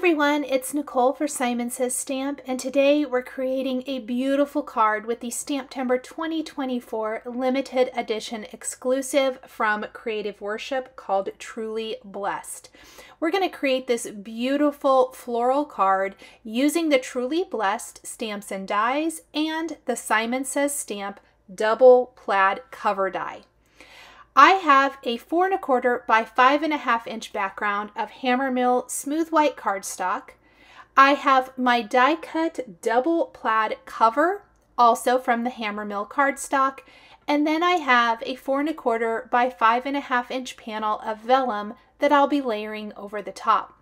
everyone, it's Nicole for Simon Says Stamp, and today we're creating a beautiful card with the STAMPtember 2024 limited edition exclusive from Creative Worship called Truly Blessed. We're going to create this beautiful floral card using the Truly Blessed stamps and dies and the Simon Says Stamp double plaid cover die. I have a 4 1/4 by 5 1/2 inch background of Hammermill smooth white cardstock. I have my die cut double plaid cover, also from the Hammermill cardstock, and then I have a 4 1/4 by 5 1/2 inch panel of vellum that I'll be layering over the top.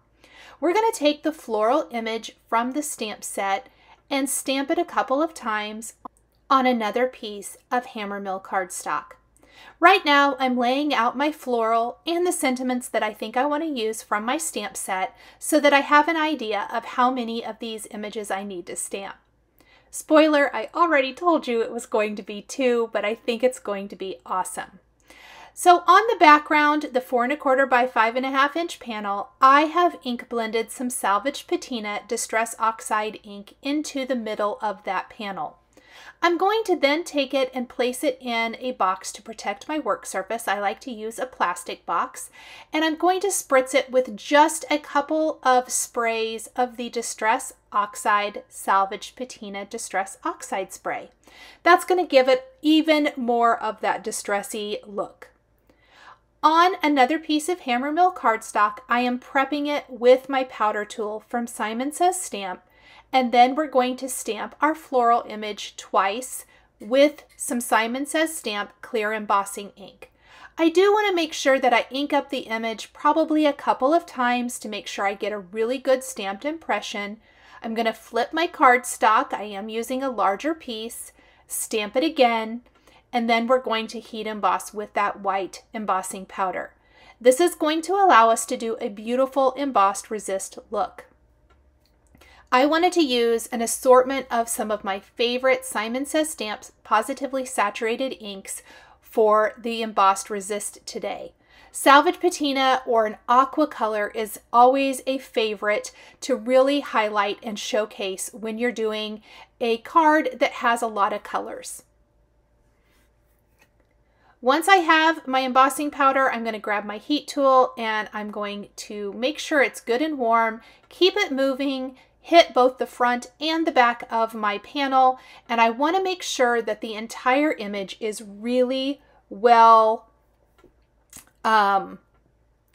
We're going to take the floral image from the stamp set and stamp it a couple of times on another piece of Hammermill cardstock. Right now, I'm laying out my floral and the sentiments that I think I want to use from my stamp set so that I have an idea of how many of these images I need to stamp. Spoiler, I already told you it was going to be 2, but I think it's going to be awesome. So on the background, the 4 1/4 by 5 1/2 inch panel, I have ink blended some Salvaged Patina Distress Oxide ink into the middle of that panel. I'm going to then take it and place it in a box to protect my work surface. I like to use a plastic box, and I'm going to spritz it with just a couple of sprays of the Distress Oxide Salvaged Patina Distress Oxide spray. That's going to give it even more of that distressy look. On another piece of Hammermill cardstock, I am prepping it with my powder tool from Simon Says Stamp. And then we're going to stamp our floral image twice with some Simon Says Stamp clear embossing ink. I do want to make sure that I ink up the image probably a couple of times to make sure I get a really good stamped impression. I'm going to flip my cardstock. I am using a larger piece, stamp it again, and then we're going to heat emboss with that white embossing powder. This is going to allow us to do a beautiful embossed resist look. I wanted to use an assortment of some of my favorite Simon Says Stamps Positively Saturated inks for the embossed resist today. Salvaged Patina or an aqua color is always a favorite to really highlight and showcase when you're doing a card that has a lot of colors. Once I have my embossing powder, I'm going to grab my heat tool and I'm going to make sure it's good and warm, keep it moving, hit both the front and the back of my panel, and I want to make sure that the entire image is really well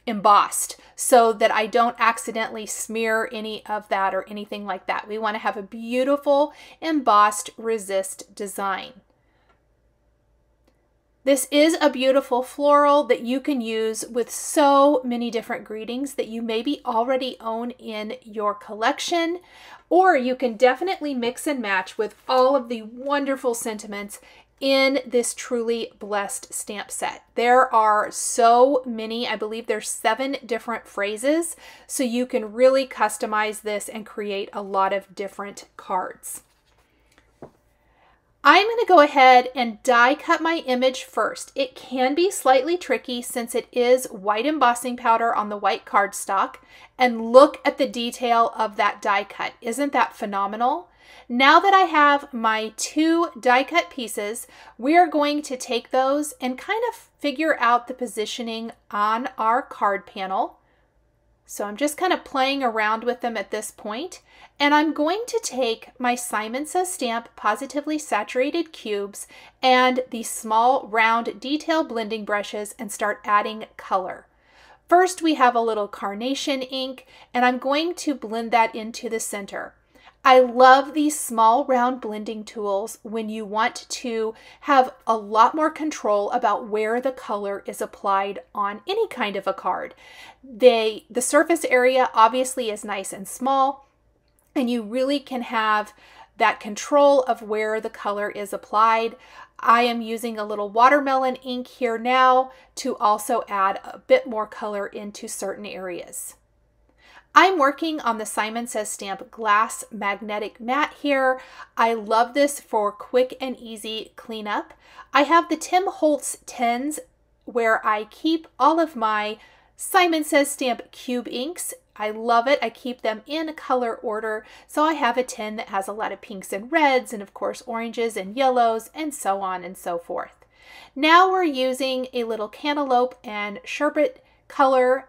embossed so that I don't accidentally smear any of that or anything like that. We want to have a beautiful embossed resist design. This is a beautiful floral that you can use with so many different greetings that you maybe already own in your collection, or you can definitely mix and match with all of the wonderful sentiments in this Truly Blessed stamp set. There are so many, I believe there's 7 different phrases, so you can really customize this and create a lot of different cards. I'm going to go ahead and die cut my image first. It can be slightly tricky since it is white embossing powder on the white cardstock, and look at the detail of that die cut. Isn't that phenomenal? Now that I have my 2 die cut pieces, we are going to take those and kind of figure out the positioning on our card panel. So I'm just kind of playing around with them at this point. And I'm going to take my Simon Says Stamp Positively Saturated cubes and these small round detail blending brushes and start adding color. First, we have a little carnation ink, and I'm going to blend that into the center. I love these small round blending tools when you want to have a lot more control about where the color is applied on any kind of a card. The surface area obviously is nice and small, and you really can have that control of where the color is applied. I am using a little watermelon ink here now to also add a bit more color into certain areas. I'm working on the Simon Says Stamp Glass Magnetic Matte here. I love this for quick and easy cleanup. I have the Tim Holtz 10s where I keep all of my Simon Says Stamp cube inks. I love it. I keep them in color order. So I have a tin that has a lot of pinks and reds, and of course oranges and yellows, and so on and so forth. Now we're using a little cantaloupe and sherbet color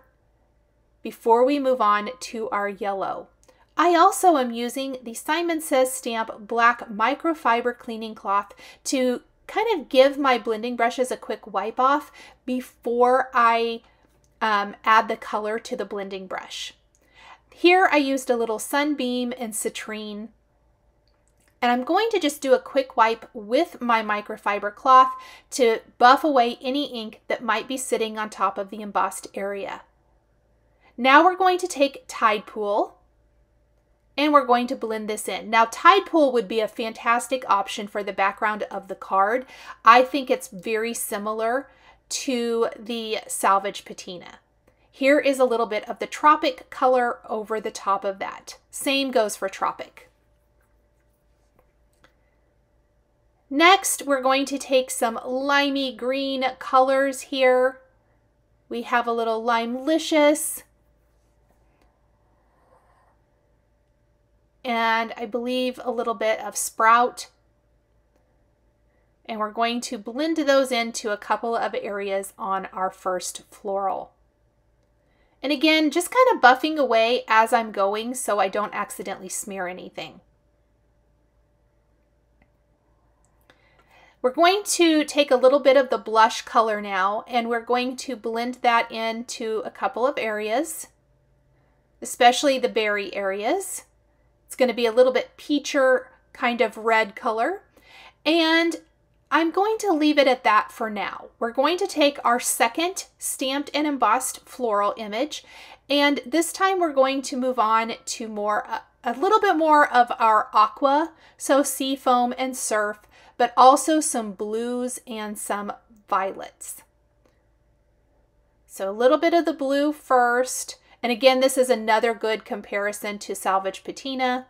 before we move on to our yellow. I also am using the Simon Says Stamp Black Microfiber Cleaning Cloth to kind of give my blending brushes a quick wipe off before I add the color to the blending brush. Here I used a little Sunbeam and Citrine, and I'm going to just do a quick wipe with my microfiber cloth to buff away any ink that might be sitting on top of the embossed area. Now we're going to take Tide Pool and we're going to blend this in. Now Tide Pool would be a fantastic option for the background of the card. I think it's very similar to the Salvaged Patina. Here is a little bit of the Tropic color over the top of that. Same goes for Tropic. Next, we're going to take some limey green colors here. We have a little Limelicious, and I believe a little bit of Sprout. And we're going to blend those into a couple of areas on our first floral. And again, just kind of buffing away as I'm going so I don't accidentally smear anything. We're going to take a little bit of the blush color now, and we're going to blend that into a couple of areas, especially the berry areas. It's going to be a little bit peacher kind of red color, and I'm going to leave it at that for now. We're going to take our second stamped and embossed floral image, and this time we're going to move on to a little bit more of our aqua, so sea foam and surf, but also some blues and some violets. So a little bit of the blue first, and again, this is another good comparison to Salvaged Patina.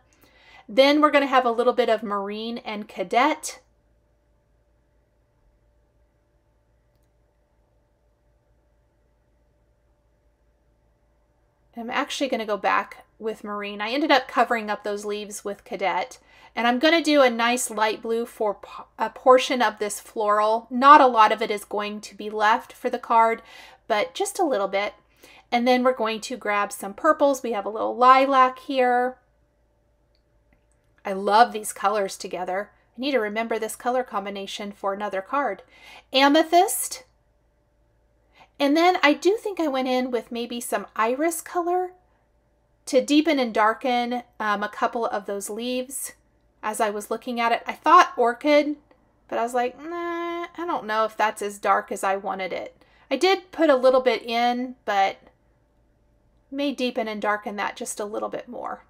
Then we're going to have a little bit of marine and cadet. I'm actually going to go back with marine. I ended up covering up those leaves with cadet. And I'm going to do a nice light blue for a portion of this floral. Not a lot of it is going to be left for the card, but just a little bit. And then we're going to grab some purples. We have a little lilac here. I love these colors together. I need to remember this color combination for another card. Amethyst. And then I do think I went in with maybe some iris color to deepen and darken a couple of those leaves. As I was looking at it, I thought orchid, but I was like, nah, I don't know if that's as dark as I wanted it. I did put a little bit in, but may deepen and darken that just a little bit more.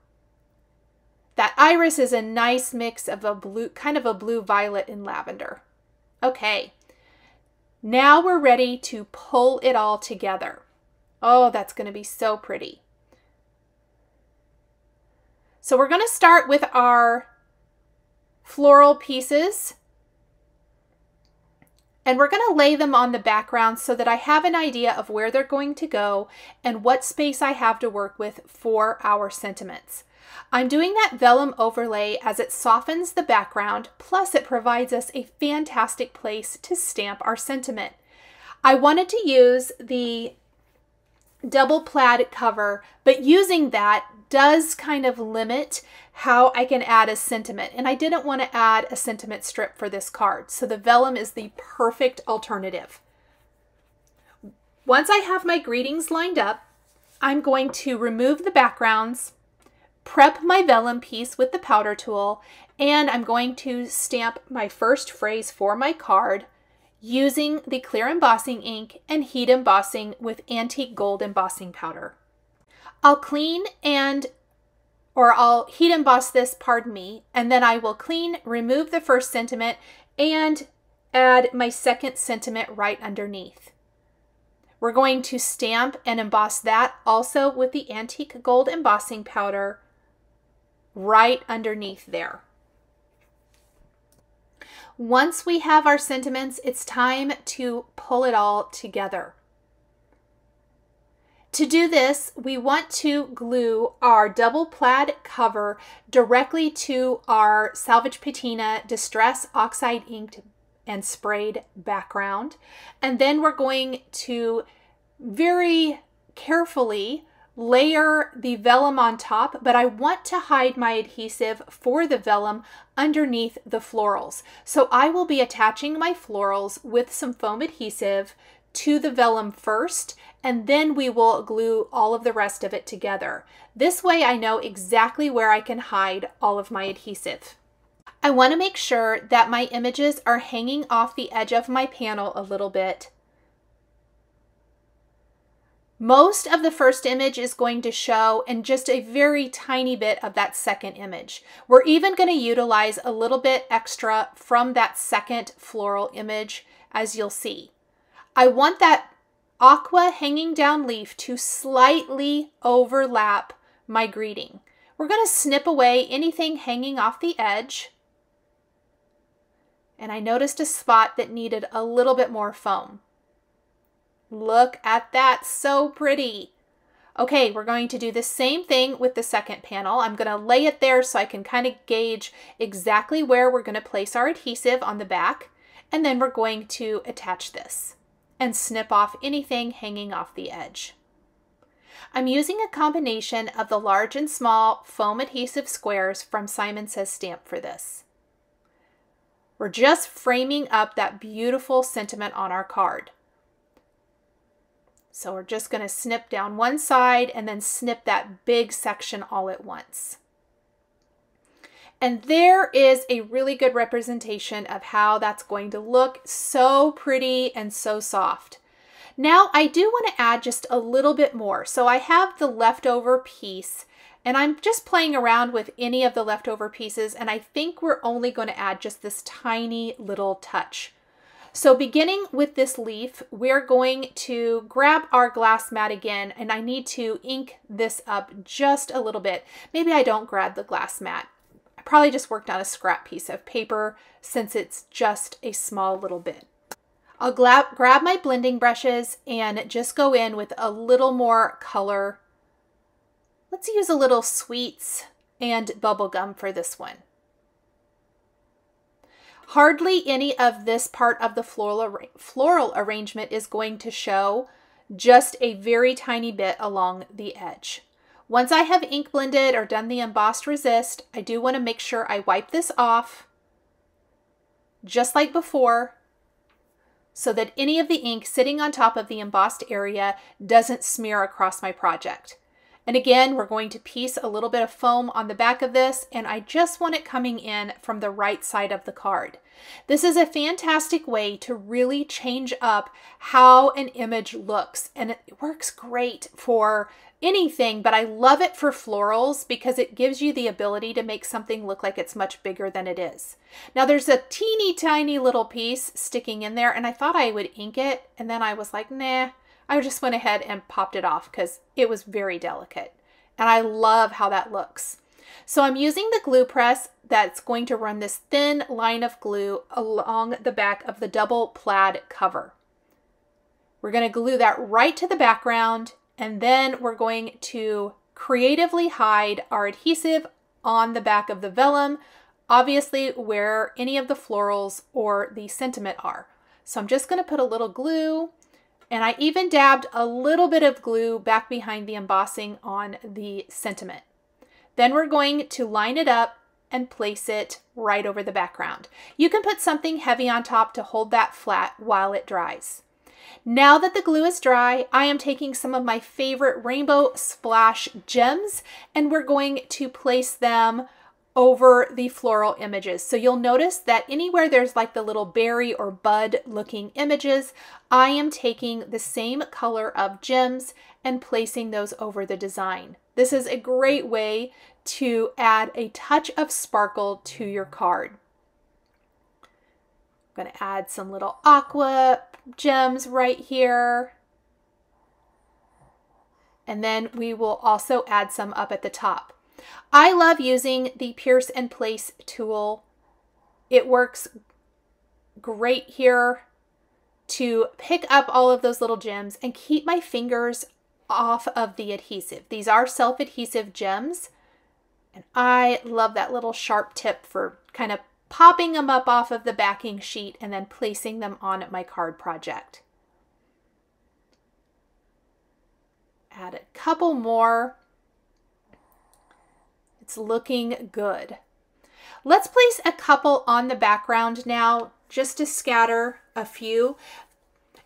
That iris is a nice mix of a blue, kind of a blue violet and lavender. Okay, now we're ready to pull it all together. Oh, that's going to be so pretty. So we're going to start with our floral pieces, and we're going to lay them on the background so that I have an idea of where they're going to go and what space I have to work with for our sentiments. I'm doing that vellum overlay as it softens the background, plus it provides us a fantastic place to stamp our sentiment. I wanted to use the double plaid cover, but using that does kind of limit how I can add a sentiment, and I didn't want to add a sentiment strip for this card, so the vellum is the perfect alternative. Once I have my greetings lined up, I'm going to remove the backgrounds, prep my vellum piece with the powder tool, and I'm going to stamp my first phrase for my card using the clear embossing ink and heat embossing with antique gold embossing powder. I'll heat emboss this, pardon me, and then I will remove the first sentiment and add my second sentiment right underneath. We're going to stamp and emboss that also with the antique gold embossing powder right underneath there. Once we have our sentiments, it's time to pull it all together. To do this, we want to glue our double plaid cover directly to our Salvaged Patina Distress Oxide inked and sprayed background. And then we're going to very carefully layer the vellum on top, but I want to hide my adhesive for the vellum underneath the florals. So I will be attaching my florals with some foam adhesive to the vellum first, and then we will glue all of the rest of it together. This way I know exactly where I can hide all of my adhesive. I want to make sure that my images are hanging off the edge of my panel a little bit. Most of the first image is going to show and just a very tiny bit of that second image. We're even going to utilize a little bit extra from that second floral image, as you'll see. I want that aqua hanging down leaf to slightly overlap my greeting. We're going to snip away anything hanging off the edge. And I noticed a spot that needed a little bit more foam. Look at that, so pretty. Okay, we're going to do the same thing with the second panel. I'm going to lay it there so I can kind of gauge exactly where we're going to place our adhesive on the back. And then we're going to attach this and snip off anything hanging off the edge. I'm using a combination of the large and small foam adhesive squares from Simon Says Stamp for this. We're just framing up that beautiful sentiment on our card. So we're just going to snip down one side and then snip that big section all at once. And there is a really good representation of how that's going to look. So pretty and so soft. Now I do want to add just a little bit more. So I have the leftover piece and I'm just playing around with any of the leftover pieces, and I think we're only going to add just this tiny little touch. So beginning with this leaf, we're going to grab our glass mat again, and I need to ink this up just a little bit. Maybe I don't grab the glass mat. I probably just worked on a scrap piece of paper since it's just a small little bit. I'll grab my blending brushes and just go in with a little more color. Let's use a little sweets and bubble gum for this one. Hardly any of this part of the floral arrangement is going to show, just a very tiny bit along the edge. Once I have ink blended or done the embossed resist, I do want to make sure I wipe this off, just like before, so that any of the ink sitting on top of the embossed area doesn't smear across my project. And again, we're going to piece a little bit of foam on the back of this, and I just want it coming in from the right side of the card. This is a fantastic way to really change up how an image looks, and it works great for anything, but I love it for florals because it gives you the ability to make something look like it's much bigger than it is. Now there's a teeny tiny little piece sticking in there, and I thought I would ink it, and then I was like, nah. I just went ahead and popped it off because it was very delicate. And I love how that looks. So I'm using the glue press that's going to run this thin line of glue along the back of the double plaid cover. We're going to glue that right to the background, and then we're going to creatively hide our adhesive on the back of the vellum, obviously where any of the florals or the sentiment are. So I'm just going to put a little glue. And I even dabbed a little bit of glue back behind the embossing on the sentiment. Then we're going to line it up and place it right over the background. You can put something heavy on top to hold that flat while it dries. Now that the glue is dry, I am taking some of my favorite rainbow splash gems, and we're going to place them over the floral images. So you'll notice that anywhere there's like the little berry or bud looking images, I am taking the same color of gems and placing those over the design. This is a great way to add a touch of sparkle to your card. I'm going to add some little aqua gems right here. And then we will also add some up at the top. I love using the Pierce and Place tool. It works great here to pick up all of those little gems and keep my fingers off of the adhesive. These are self-adhesive gems, and I love that little sharp tip for kind of popping them up off of the backing sheet and then placing them on my card project. Add a couple more. It's looking good. Let's place a couple on the background now, just to scatter a few.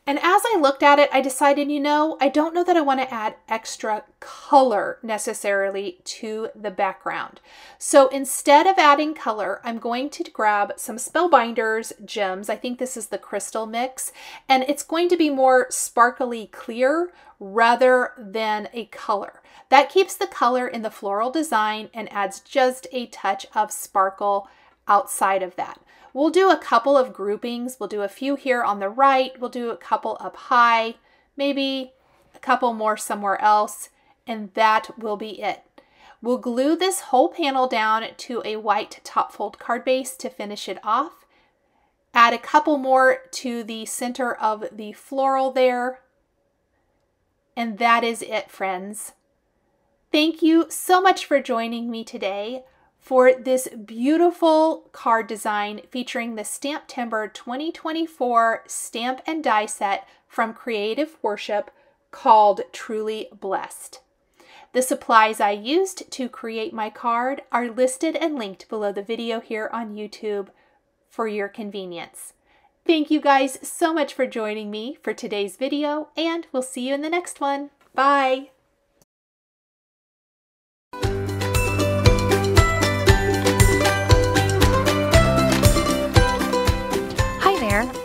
And as I looked at it, I decided, you know, I don't know that I want to add extra color necessarily to the background. So instead of adding color, I'm going to grab some Spellbinders gems. I think this is the crystal mix, and it's going to be more sparkly clear rather than a color. That keeps the color in the floral design and adds just a touch of sparkle outside of that. We'll do a couple of groupings. We'll do a few here on the right. We'll do a couple up high, maybe a couple more somewhere else, and that will be it. We'll glue this whole panel down to a white top fold card base to finish it off. Add a couple more to the center of the floral there. And that is it, friends. Thank you so much for joining me today for this beautiful card design featuring the STAMPtember 2024 stamp and die set from Creative Worship called Truly Blessed. The supplies I used to create my card are listed and linked below the video here on YouTube for your convenience. Thank you guys so much for joining me for today's video, and we'll see you in the next one. Bye!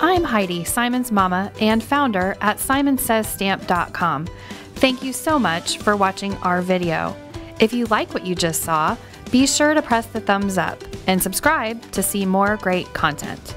I'm Heidi, Simon's mama and founder at simonsaysstamp.com. Thank you so much for watching our video. If you like what you just saw, be sure to press the thumbs up and subscribe to see more great content.